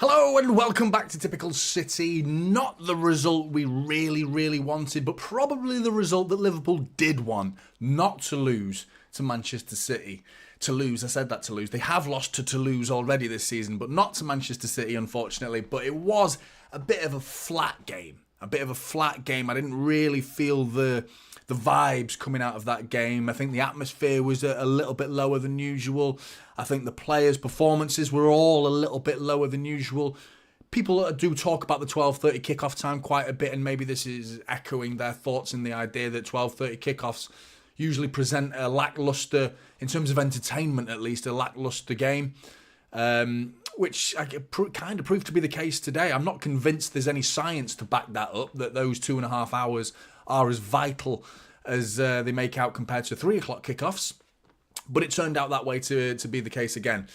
Hello and welcome back to Typical City. Not the result we really wanted, but probably the result that Liverpool did want. Not to lose to Manchester City. Toulouse, I said that Toulouse. They have lost to Toulouse already this season, but not to Manchester City, unfortunately. But it was a bit of a flat game. I didn't really feel the vibes coming out of that game. I think the atmosphere was a little bit lower than usual. I think the players' performances were all a little bit lower than usual. People do talk about the 12:30 kickoff time quite a bit, and maybe this is echoing their thoughts in the idea that 12:30 kickoffs usually present a lackluster, in terms of entertainment at least, a lackluster game. Which kind of proved to be the case today. I'm not convinced there's any science to back that up, that those 2.5 hours are as vital as they make out compared to 3 o'clock kickoffs. But it turned out that way to be the case again.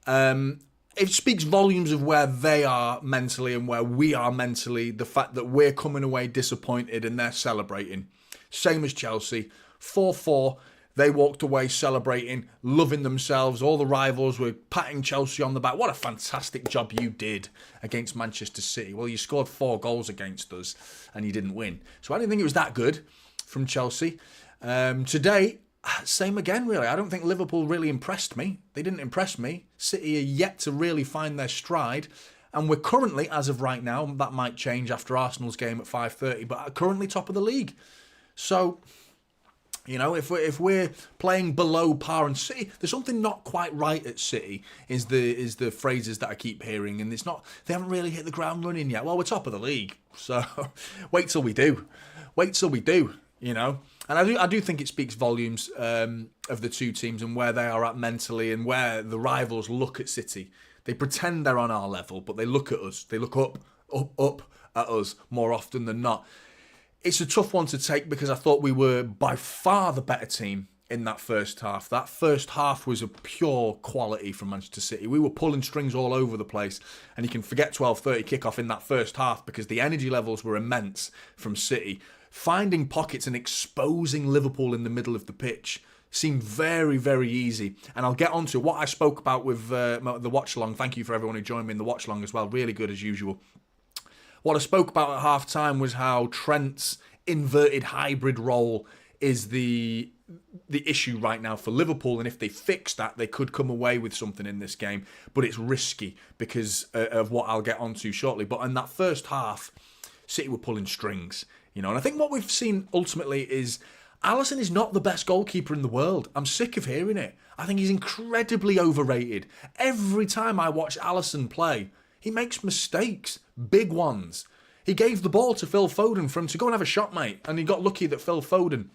It speaks volumes of where they are mentally and where we are mentally, the fact that we're coming away disappointed and they're celebrating. Same as Chelsea, 4-4. They walked away celebrating, loving themselves. All the rivals were patting Chelsea on the back. What a fantastic job you did against Manchester City. Well, you scored 4 goals against us and you didn't win. So I didn't think it was that good from Chelsea. Today, same again, really. I don't think Liverpool really impressed me. They didn't impress me. City are yet to really find their stride. And we're currently, as of right now, that might change after Arsenal's game at 5:30, but currently top of the league. So, you know, if we're playing below par and City, there's something not quite right at City, is the phrases that I keep hearing, and it's not, they haven't really hit the ground running yet. Well, we're top of the league, so wait till we do, you know. And I do think it speaks volumes of the two teams and where they are at mentally, and where the rivals look at City. They pretend they're on our level, but they look at us. They look up at us more often than not. It's a tough one to take because I thought we were by far the better team in that first half. That first half was a pure quality from Manchester City. We were pulling strings all over the place, and you can forget 12:30 kickoff in that first half because the energy levels were immense from City. Finding pockets and exposing Liverpool in the middle of the pitch seemed very easy. And I'll get on to what I spoke about with the watch-along. Thank you for everyone who joined me in the watch-along as well. Really good as usual. What I spoke about at half-time was how Trent's inverted hybrid role is the issue right now for Liverpool, and if they fix that, they could come away with something in this game. But it's risky because of what I'll get onto shortly. But in that first half, City were pulling strings, you know. And I think what we've seen ultimately is Alisson is not the best goalkeeper in the world. I'm sick of hearing it. I think he's incredibly overrated. Every time I watch Alisson play, he makes mistakes, big ones. He gave the ball to Phil Foden for him to go and have a shot, mate. And he got lucky that Phil Foden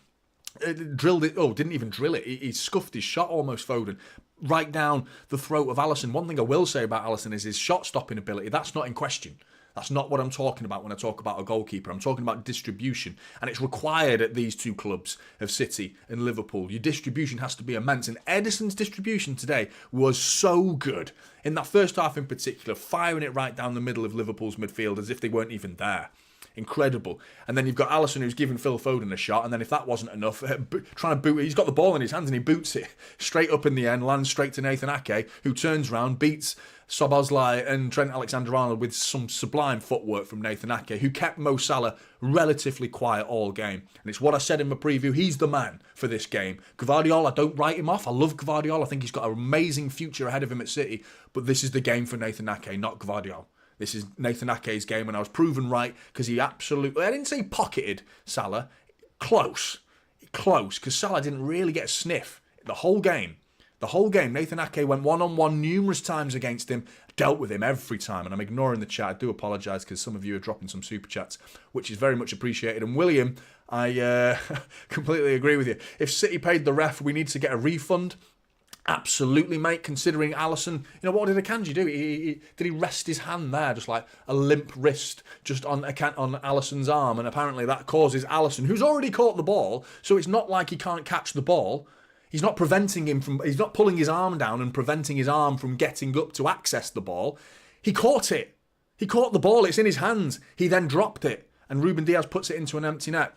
drilled it. Oh, didn't even drill it. He scuffed his shot almost, Foden, right down the throat of Alisson. One thing I will say about Alisson is his shot-stopping ability. That's not in question. That's not what I'm talking about when I talk about a goalkeeper. I'm talking about distribution. And it's required at these two clubs of City and Liverpool. Your distribution has to be immense. And Ederson's distribution today was so good. In that first half in particular, firing it right down the middle of Liverpool's midfield as if they weren't even there. Incredible. And then you've got Alisson who's giving Phil Foden a shot, and then if that wasn't enough, trying to boot it, he's got the ball in his hands and he boots it straight up in the end, lands straight to Nathan Ake, who turns round, beats Szoboszlai and Trent Alexander-Arnold with some sublime footwork from Nathan Ake, who kept Mo Salah relatively quiet all game. And it's what I said in my preview, he's the man for this game. Gvardiol, I don't write him off. I love Gvardiol. I think he's got an amazing future ahead of him at City, but this is the game for Nathan Ake, not Gvardiol. This is Nathan Ake's game, and I was proven right because he absolutely, I didn't say pocketed Salah, close, because Salah didn't really get a sniff the whole game. Nathan Ake went one-on-one numerous times against him, dealt with him every time, and I'm ignoring the chat. I do apologise because some of you are dropping some super chats, which is very much appreciated. And William, I completely agree with you. If City paid the ref, we need to get a refund. Absolutely, mate, considering Alisson, you know, what did Akanji do? Did he rest his hand there, just like a limp wrist, just on Alisson's arm, and apparently that causes Alisson, who's already caught the ball, so it's not like he can't catch the ball. He's not preventing him from, he's not pulling his arm down and preventing his arm from getting up to access the ball. He caught it. He caught the ball, it's in his hands. He then dropped it, and Ruben Diaz puts it into an empty net.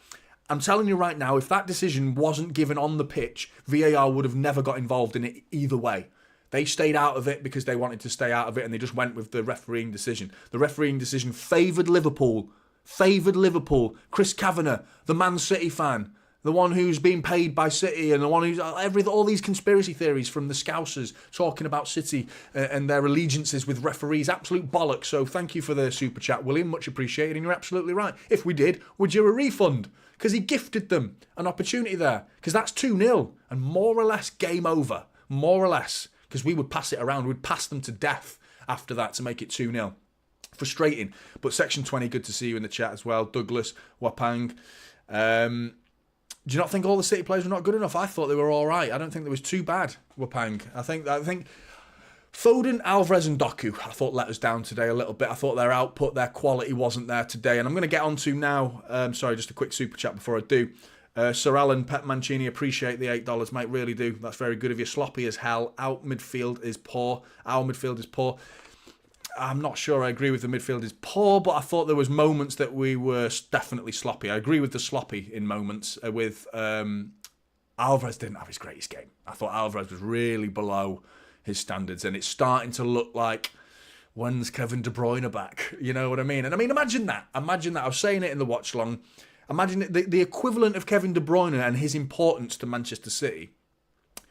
I'm telling you right now, if that decision wasn't given on the pitch, VAR would have never got involved in it either way. They stayed out of it because they wanted to stay out of it, and they just went with the refereeing decision. The refereeing decision favoured Liverpool. Chris Kavanagh, the Man City fan, the one who's being paid by City, and the one who's all these conspiracy theories from the Scousers talking about City and their allegiances with referees. Absolute bollocks. So thank you for the super chat, William. Much appreciated, and you're absolutely right. If we did, would you a refund? Because he gifted them an opportunity there. Because that's 2-0 and more or less game over. More or less. Because we would pass it around. We'd pass them to death after that to make it 2-0. Frustrating. But Section 20, good to see you in the chat as well. Douglas, Wapang. Do you not think all the City players were not good enough? I thought they were all right. I don't think they was too bad, Wapang. I think Foden, Alvarez and Doku, I thought let us down today a little bit. I thought their output, their quality wasn't there today. And I'm going to get on to now, sorry, just a quick super chat before I do. Sir Alan, Pep Mancini, appreciate the $8, mate, really do. That's very good of you. Sloppy as hell. Our midfield is poor. I'm not sure I agree with the midfield is poor, but I thought there was moments that we were definitely sloppy. I agree with the sloppy in moments with Alvarez didn't have his greatest game. I thought Alvarez was really below his standards, and it's starting to look like, when's Kevin De Bruyne back? You know what I mean? And I mean, imagine that. I was saying it in the watch long. Imagine the equivalent of Kevin De Bruyne and his importance to Manchester City.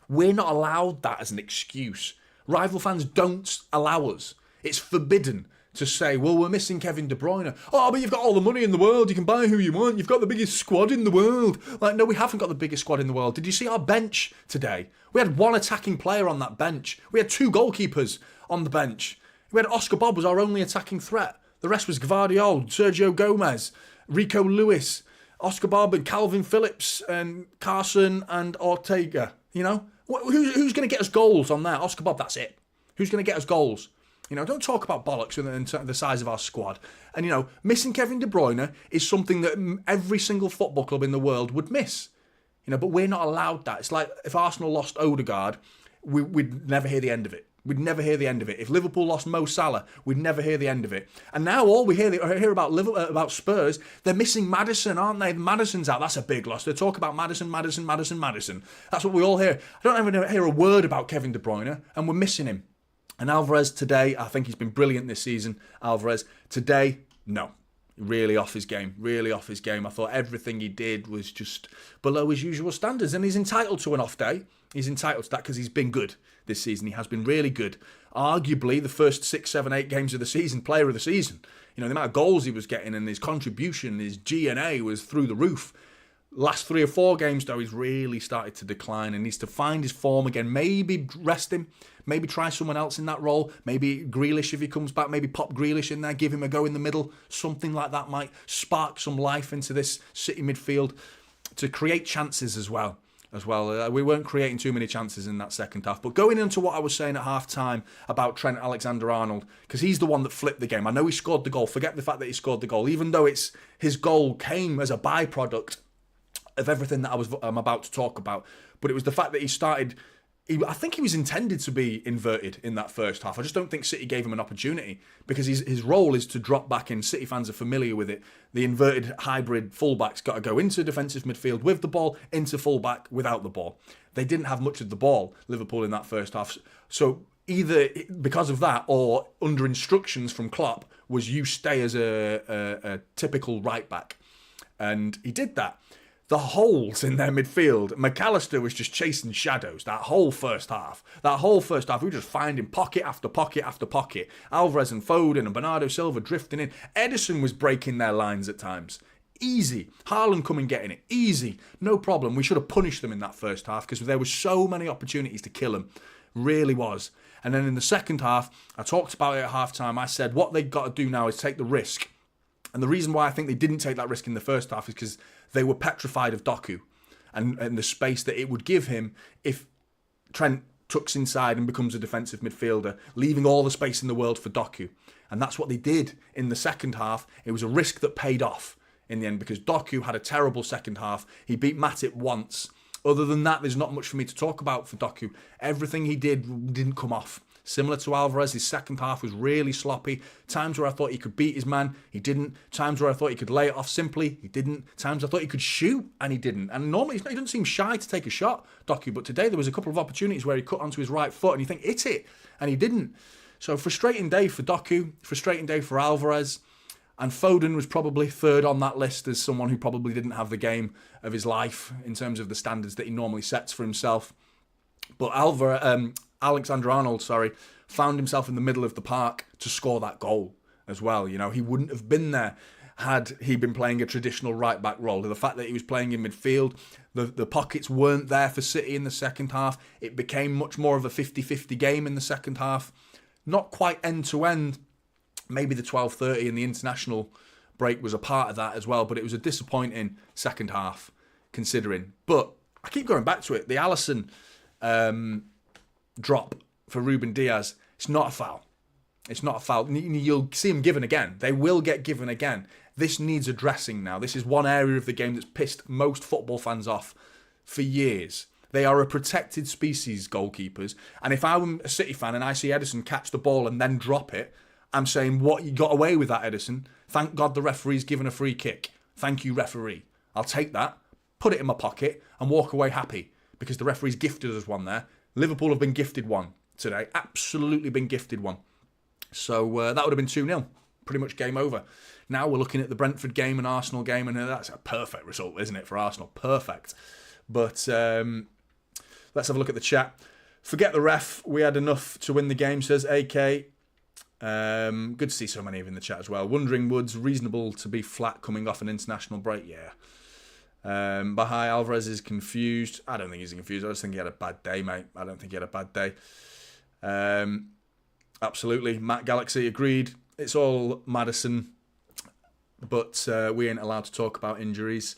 We're not allowed that as an excuse. Rival fans don't allow us. It's forbidden to say, well, we're missing Kevin De Bruyne. Oh, but you've got all the money in the world. You can buy who you want. You've got the biggest squad in the world. Like, no, we haven't got the biggest squad in the world. Did you see our bench today? We had one attacking player on that bench. We had 2 goalkeepers on the bench. We had Oscar Bob was our only attacking threat. The rest was Gvardiol, Sergio Gomez, Rico Lewis, Oscar Bob and Calvin Phillips and Carson and Ortega. You know? Who's going to get us goals on that? Oscar Bob, that's it. Who's going to get us goals? You know, don't talk about bollocks in the size of our squad. And, you know, missing Kevin De Bruyne is something that every single football club in the world would miss. You know, but we're not allowed that. It's like if Arsenal lost Odegaard, we'd never hear the end of it. We'd never hear the end of it. If Liverpool lost Mo Salah, we'd never hear the end of it. And now all we hear about Spurs, they're missing Maddison, aren't they? Maddison's out. That's a big loss. They talk about Maddison. That's what we all hear. I don't even hear a word about Kevin De Bruyne, and we're missing him. And Alvarez today, I think he's been brilliant this season. Alvarez today, no. Really off his game. I thought everything he did was just below his usual standards. And he's entitled to an off day. He's entitled to that because he's been good this season. He has been really good. Arguably the first 6, 7, 8 games of the season, player of the season. You know, the amount of goals he was getting and his contribution, his G&A was through the roof. Last 3 or 4 games, though, he's really started to decline and needs to find his form again. Maybe rest him. Maybe try someone else in that role. Maybe Grealish if he comes back. Maybe pop Grealish in there. Give him a go in the middle. Something like that might spark some life into this City midfield to create chances as well. We weren't creating too many chances in that second half. But going into what I was saying at half-time about Trent Alexander-Arnold, because he's the one that flipped the game. I know he scored the goal. Forget the fact that he scored the goal. Even though his goal came as a byproduct of everything that I'm about to talk about. But it was the fact that he started... I think he was intended to be inverted in that first half. I just don't think City gave him an opportunity because his role is to drop back in. City fans are familiar with it. The inverted hybrid fullback's got to go into defensive midfield with the ball, into fullback without the ball. They didn't have much of the ball, Liverpool, in that first half. So either because of that or under instructions from Klopp was you stay as a typical right back. And he did that. The holes in their midfield, McAllister was just chasing shadows that whole first half. We were just finding pocket after pocket after pocket. Alvarez and Foden and Bernardo Silva drifting in. Edison was breaking their lines at times. Easy. Haaland coming getting it. Easy. No problem. We should have punished them in that first half because there were so many opportunities to kill them. Really was. And then in the second half, I talked about it at half-time. I said what they've got to do now is take the risk. And the reason why I think they didn't take that risk in the first half is because they were petrified of Doku and the space that it would give him if Trent tucks inside and becomes a defensive midfielder, leaving all the space in the world for Doku. And that's what they did in the second half. It was a risk that paid off in the end because Doku had a terrible second half. He beat Matip once. Other than that, there's not much for me to talk about for Doku. Everything he did didn't come off. Similar to Alvarez, his second half was really sloppy. Times where I thought he could beat his man, he didn't. Times where I thought he could lay it off simply, he didn't. Times I thought he could shoot, and he didn't. And normally he doesn't seem shy to take a shot, Doku, but today there was a couple of opportunities where he cut onto his right foot and you think, hit it, and he didn't. So frustrating day for Doku, frustrating day for Alvarez. And Foden was probably third on that list as someone who probably didn't have the game of his life in terms of the standards that he normally sets for himself. But Alexander-Arnold, found himself in the middle of the park to score that goal as well. You know, he wouldn't have been there had he been playing a traditional right-back role. The fact that he was playing in midfield, the pockets weren't there for City in the second half. It became much more of a 50-50 game in the second half. Not quite end-to-end. Maybe the 12:30 and the international break was a part of that as well, but it was a disappointing second half considering. But I keep going back to it. The Alisson drop for Ruben Diaz, it's not a foul. It's not a foul. You'll see him given again. They will get given again. This needs addressing now. This is one area of the game that's pissed most football fans off for years. They are a protected species, goalkeepers. And if I'm a City fan and I see Ederson catch the ball and then drop it, I'm saying, what, you got away with that, Ederson? Thank God the referee's given a free kick. Thank you, referee. I'll take that, put it in my pocket, and walk away happy because the referee's gifted us one there. Liverpool have been gifted one today. Absolutely been gifted one. So that would have been 2-0. Pretty much game over. Now we're looking at the Brentford game and Arsenal game, and that's a perfect result, isn't it, for Arsenal? Perfect. But let's have a look at the chat. Forget the ref. We had enough to win the game, says AK. Good to see so many of you in the chat as well. Wondering Woods, reasonable to be flat coming off an international break? Yeah. Bahai Alvarez is confused. I don't think he's confused. I just think he had a bad day, mate. I don't think he had a bad day. Absolutely. Matt Galaxy agreed. It's all Maddison, but we ain't allowed to talk about injuries.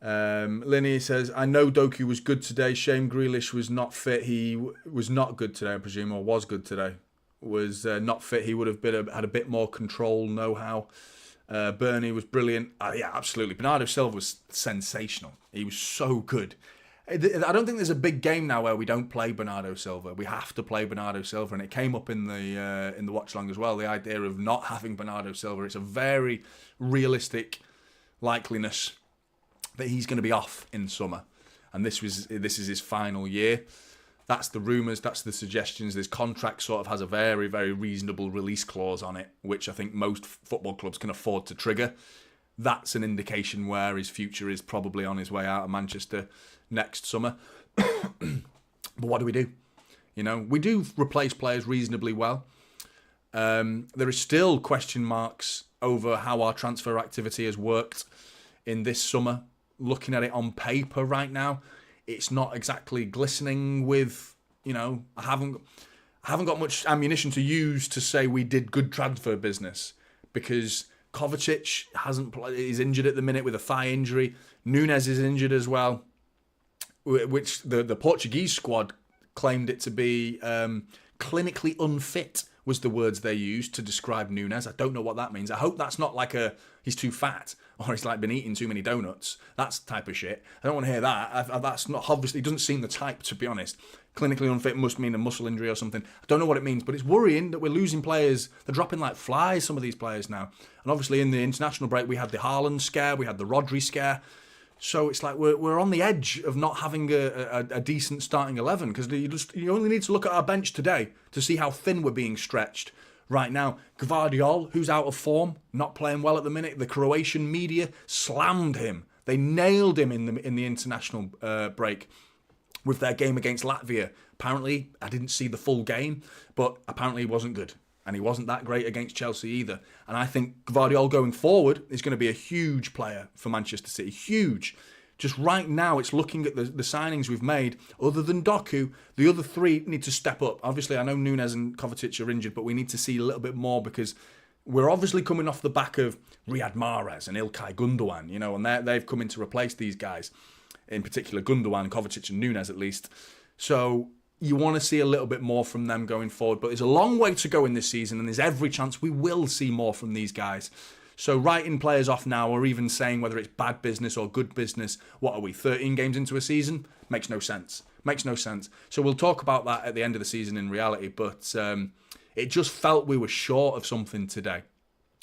Linny says, I know Doku was good today. Shame Grealish was not fit. He was not good today, I presume, or was good today. Was not fit. He would have had a bit more control, know-how. Bernie was brilliant. Yeah, absolutely. Bernardo Silva was sensational. He was so good. I don't think there's a big game now where we don't play Bernardo Silva. We have to play Bernardo Silva, and it came up in the watch long as well. The idea of not having Bernardo Silva. It's a very realistic likeliness that he's going to be off in summer, and this is his final year. That's the rumours, that's the suggestions. This contract sort of has a very, very reasonable release clause on it, which I think most football clubs can afford to trigger. That's an indication where his future is probably on his way out of Manchester next summer. But what do we do? You know, we do replace players reasonably well. There is still question marks over how our transfer activity has worked in this summer. Looking at it on paper right now, it's not exactly glistening with, you know, I haven't got much ammunition to use to say we did good transfer business because Kovacic hasn't played, he's injured at the minute with a thigh injury. Nunes is injured as well, which the Portuguese squad claimed it to be clinically unfit was the words they used to describe Nunes. I don't know what that means. I hope that's not like he's too fat or he's like been eating too many donuts. That's the type of shit. I don't want to hear that. That's not obviously, it doesn't seem the type, to be honest. Clinically unfit must mean a muscle injury or something. I don't know what it means, but it's worrying that we're losing players. They're dropping like flies, some of these players now. And obviously in the international break, we had the Haaland scare, we had the Rodri scare. So it's like we're on the edge of not having a decent starting 11 because you only need to look at our bench today to see how thin we're being stretched right now. Gvardiol, who's out of form, not playing well at the minute. The Croatian media slammed him. They nailed him in the international break with their game against Latvia. Apparently, I didn't see the full game, but apparently he wasn't good. And he wasn't that great against Chelsea either. And I think Gvardiol going forward is going to be a huge player for Manchester City. Huge. Just right now, it's looking at the signings we've made. Other than Doku, the other three need to step up. Obviously, I know Nunes and Kovacic are injured, but we need to see a little bit more because we're obviously coming off the back of Riyad Mahrez and İlkay Gundogan, you know, and they've come in to replace these guys. In particular, Gundogan, Kovacic and Nunes at least. So you want to see a little bit more from them going forward. But there's a long way to go in this season, and there's every chance we will see more from these guys. So writing players off now, or even saying whether it's bad business or good business, what are we, 13 games into a season? Makes no sense. Makes no sense. So we'll talk about that at the end of the season in reality, but it just felt we were short of something today.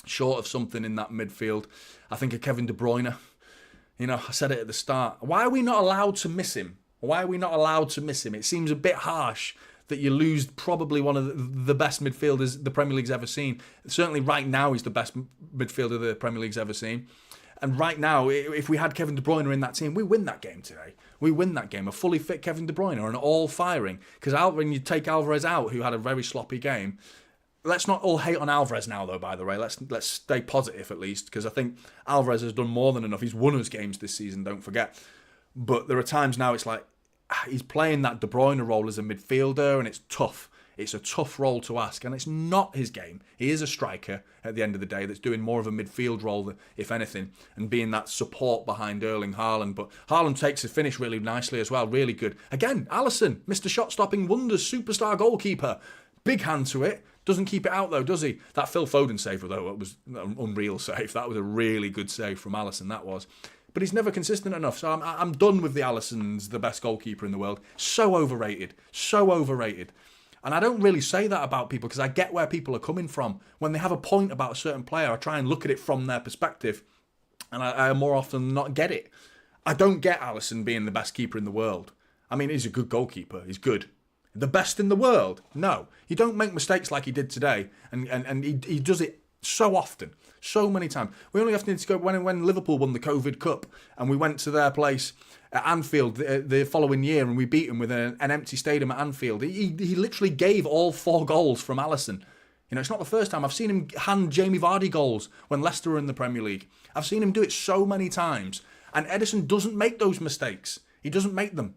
Short of something in that midfield. I think of Kevin De Bruyne. You know, I said it at the start. Why are we not allowed to miss him? Why are we not allowed to miss him? It seems a bit harsh that you lose probably one of the best midfielders the Premier League's ever seen. Certainly right now he's the best midfielder the Premier League's ever seen. And right now, if we had Kevin De Bruyne in that team, we win that game today. We win that game. A fully fit Kevin De Bruyne or an all-firing. Because when you take Alvarez out, who had a very sloppy game, let's not all hate on Alvarez now, though, by the way. Let's stay positive at least, because I think Alvarez has done more than enough. He's won us games this season, don't forget. But there are times now it's like he's playing that De Bruyne role as a midfielder, and it's tough. It's a tough role to ask, and it's not his game. He is a striker at the end of the day that's doing more of a midfield role, if anything, and being that support behind Erling Haaland. But Haaland takes his finish really nicely as well, really good. Again, Alisson, Mr. Shot-Stopping Wonders, superstar goalkeeper. Big hand to it. Doesn't keep it out, though, does he? That Phil Foden save, though, it was an unreal save. That was a really good save from Alisson, that was. But he's never consistent enough, so I'm done with the Alisson's the best goalkeeper in the world. So overrated. So overrated. And I don't really say that about people because I get where people are coming from. When they have a point about a certain player, I try and look at it from their perspective. And I more often than not get it. I don't get Alisson being the best keeper in the world. I mean, he's a good goalkeeper. He's good. The best in the world? No. You don't make mistakes like he did today. And he does it so often. So many times. We only have to go when Liverpool won the COVID Cup and we went to their place at Anfield the following year and we beat them with an empty stadium at Anfield. He literally gave all 4 goals from Alisson. You know, it's not the first time. I've seen him hand Jamie Vardy goals when Leicester were in the Premier League. I've seen him do it so many times. And Ederson doesn't make those mistakes. He doesn't make them.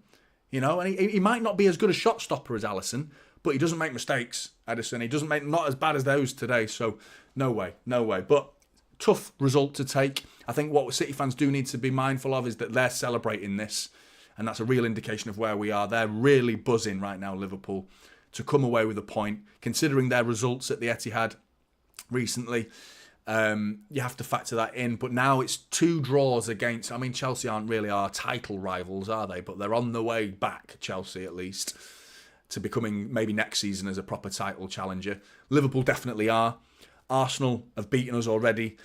You know, and he might not be as good a shot stopper as Alisson, but he doesn't make mistakes, Ederson. He doesn't make, not as bad as those today. So no way. But tough result to take. I think what City fans do need to be mindful of is that they're celebrating this, and that's a real indication of where we are. They're really buzzing right now, Liverpool, to come away with a point, considering their results at the Etihad recently. You have to factor that in, but now it's 2 draws against, I mean, Chelsea aren't really our title rivals, are they? But they're on the way back, Chelsea at least, to becoming maybe next season as a proper title challenger. Liverpool definitely are. Arsenal have beaten us already.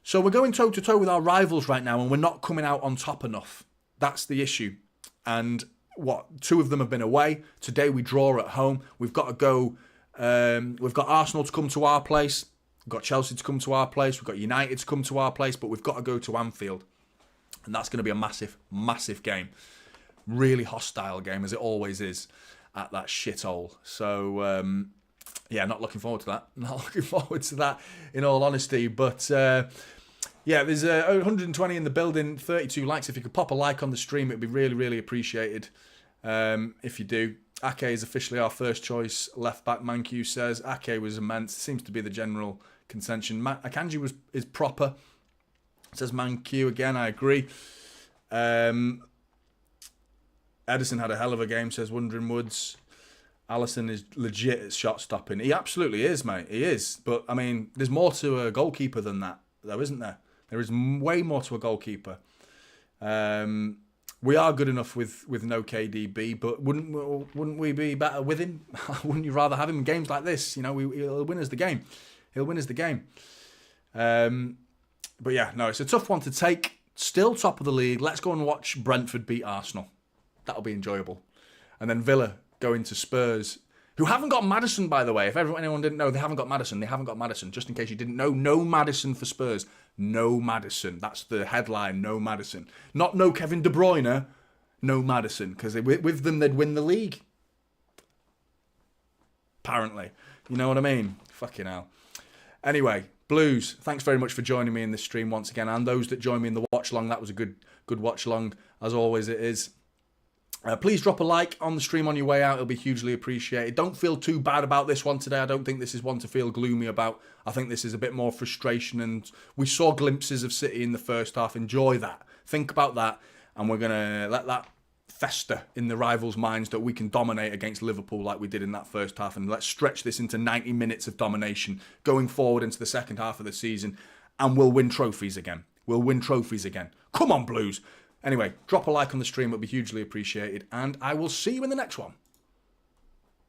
So we're going toe-to-toe with our rivals right now, and we're not coming out on top enough. That's the issue. And 2 of them have been away. Today we draw at home. We've got to go. We've got Arsenal to come to our place. We've got Chelsea to come to our place. We've got United to come to our place. But we've got to go to Anfield. And that's going to be a massive, massive game. Really hostile game, as it always is at that shithole. So, yeah, not looking forward to that. Not looking forward to that, in all honesty. But, yeah, there's 120 in the building, 32 likes. If you could pop a like on the stream, it'd be really, really appreciated if you do. Ake is officially our first choice left-back, Mankiw says. Ake was immense. Seems to be the general contention. Akanji is proper, says Mankiw again. I agree. Ederson had a hell of a game, says Wondering Woods. Alisson is legit at shot stopping. He absolutely is, mate. He is. But, I mean, there's more to a goalkeeper than that, though, isn't there? There is way more to a goalkeeper. We are good enough with no KDB, but wouldn't we be better with him? Wouldn't you rather have him in games like this? You know, he'll win us the game. He'll win us the game. But yeah, no, it's a tough one to take. Still top of the league. Let's go and watch Brentford beat Arsenal. That'll be enjoyable. And then Villa going to Spurs, who haven't got Maddison, by the way. If anyone didn't know, they haven't got Maddison. They haven't got Maddison. Just in case you didn't know, no Maddison for Spurs. No Maddison. That's the headline, no Maddison. Not no Kevin De Bruyne, no Maddison. Because with them, they'd win the league. Apparently. You know what I mean? Fucking hell. Anyway, Blues, thanks very much for joining me in this stream once again. And those that joined me in the watch-along, that was a good watch-along. As always, it is. Please drop a like on the stream on your way out. It'll be hugely appreciated. Don't feel too bad about this one today. I don't think this is one to feel gloomy about. I think this is a bit more frustration. And we saw glimpses of City in the first half. Enjoy that. Think about that. And we're going to let that fester in the rivals' minds that we can dominate against Liverpool like we did in that first half. And let's stretch this into 90 minutes of domination going forward into the second half of the season. And we'll win trophies again. We'll win trophies again. Come on, Blues. Anyway, drop a like on the stream, it would be hugely appreciated, and I will see you in the next one.